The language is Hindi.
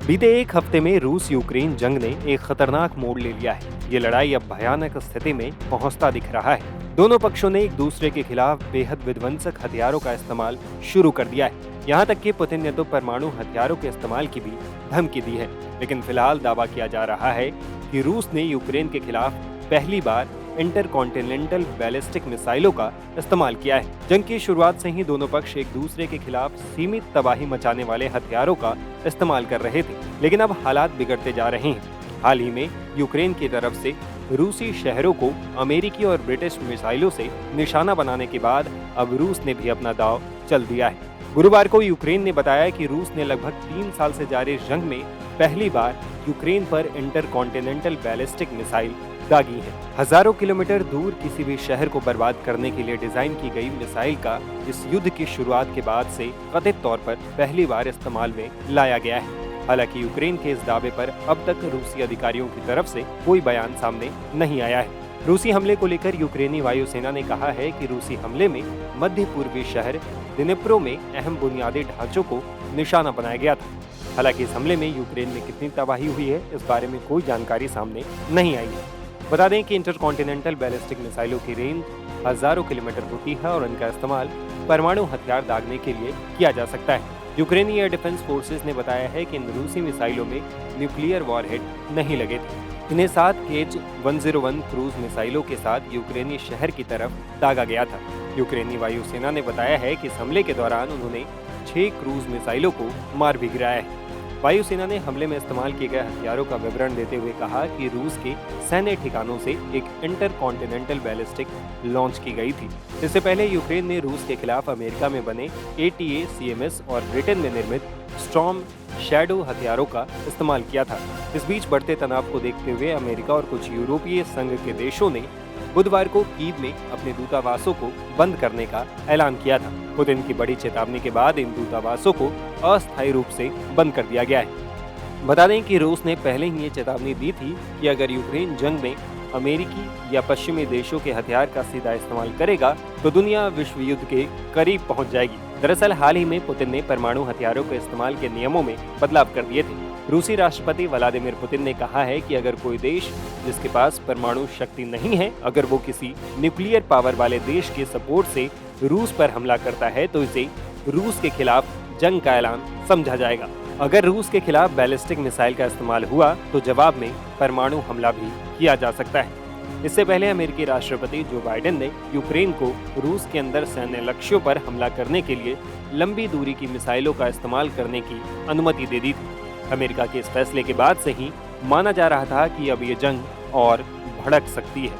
बीते एक हफ्ते में रूस यूक्रेन जंग ने एक खतरनाक मोड़ ले लिया है। ये लड़ाई अब भयानक स्थिति में पहुंचता दिख रहा है। दोनों पक्षों ने एक दूसरे के खिलाफ बेहद विध्वंसक हथियारों का इस्तेमाल शुरू कर दिया है। यहाँ तक कि पुतिन ने तो परमाणु हथियारों के इस्तेमाल की भी धमकी दी है। लेकिन फिलहाल दावा किया जा रहा है कि रूस ने यूक्रेन के खिलाफ पहली बार इंटरकॉन्टिनेंटल बैलिस्टिक मिसाइलों का इस्तेमाल किया है। जंग की शुरुआत से ही दोनों पक्ष एक दूसरे के खिलाफ सीमित तबाही मचाने वाले हथियारों का इस्तेमाल कर रहे थे, लेकिन अब हालात बिगड़ते जा रहे हैं। हाल ही में यूक्रेन की तरफ से रूसी शहरों को अमेरिकी और ब्रिटिश मिसाइलों से निशाना बनाने के बाद अब रूस ने भी अपना दांव चल दिया है। गुरुवार को यूक्रेन ने बताया कि रूस ने लगभग 3 साल से जारी जंग में पहली बार यूक्रेन पर इंटरकॉन्टिनेंटल बैलिस्टिक मिसाइल दागी है। हजारों किलोमीटर दूर किसी भी शहर को बर्बाद करने के लिए डिजाइन की गई मिसाइल का इस युद्ध की शुरुआत के बाद से कथित तौर पर पहली बार इस्तेमाल में लाया गया है। हालांकि यूक्रेन के इस दावे पर अब तक रूसी अधिकारियों की तरफ से कोई बयान सामने नहीं आया है। रूसी हमले को लेकर यूक्रेनी वायुसेना ने कहा है कि रूसी हमले में मध्य पूर्वी शहर दिनेप्रो में अहम बुनियादी ढांचों को निशाना बनाया गया था। हालांकि इस हमले में यूक्रेन में कितनी तबाही हुई है, इस बारे में कोई जानकारी सामने नहीं आई है। बता दें कि इंटरकॉन्टिनेंटल बैलिस्टिक मिसाइलों की रेंज हजारों किलोमीटर होती है और इनका इस्तेमाल परमाणु हथियार दागने के लिए किया जा सकता है। यूक्रेनी एयर डिफेंस फोर्सेस ने बताया है कि इन रूसी मिसाइलों में न्यूक्लियर वॉरहेड नहीं लगे थे। इन्हें 7 KH-101 क्रूज मिसाइलों के साथ यूक्रेनी शहर की तरफ दागा गया था। यूक्रेनी वायुसेना ने बताया है कि इस हमले के दौरान उन्होंने 6 क्रूज मिसाइलों को मार भी गिराया है। वायुसेना ने हमले में इस्तेमाल किए गए हथियारों का विवरण देते हुए कहा कि रूस के सैन्य ठिकानों से एक इंटरकॉन्टिनेंटल बैलिस्टिक लॉन्च की गई थी। इससे पहले यूक्रेन ने रूस के खिलाफ अमेरिका में बने ATACMS और ब्रिटेन में निर्मित स्टॉर्म शैडो हथियारों का इस्तेमाल किया था। इस बीच बढ़ते तनाव को देखते हुए अमेरिका और कुछ यूरोपीय संघ के देशों ने बुधवार को कीव में अपने दूतावासों को बंद करने का ऐलान किया था। पुतिन की बड़ी चेतावनी के बाद इन दूतावासों को अस्थायी रूप से बंद कर दिया गया है। बता दें कि रूस ने पहले ही ये चेतावनी दी थी कि अगर यूक्रेन जंग में अमेरिकी या पश्चिमी देशों के हथियार का सीधा इस्तेमाल करेगा तो दुनिया विश्व युद्ध के करीब पहुंच जाएगी। दरअसल हाल ही में पुतिन ने परमाणु हथियारों के इस्तेमाल के नियमों में बदलाव कर दिए थे। रूसी राष्ट्रपति व्लादिमीर पुतिन ने कहा है कि अगर कोई देश जिसके पास परमाणु शक्ति नहीं है, अगर वो किसी न्यूक्लियर पावर वाले देश के सपोर्ट से रूस पर हमला करता है तो इसे रूस के खिलाफ जंग का ऐलान समझा जाएगा। अगर रूस के खिलाफ बैलिस्टिक मिसाइल का इस्तेमाल हुआ तो जवाब में परमाणु हमला भी किया जा सकता है। इससे पहले अमेरिकी राष्ट्रपति जो बाइडेन ने यूक्रेन को रूस के अंदर सैन्य लक्ष्यों पर हमला करने के लिए लंबी दूरी की मिसाइलों का इस्तेमाल करने की अनुमति दे दी थी। अमेरिका के इस फैसले के बाद से ही माना जा रहा था कि अब ये जंग और भड़क सकती है।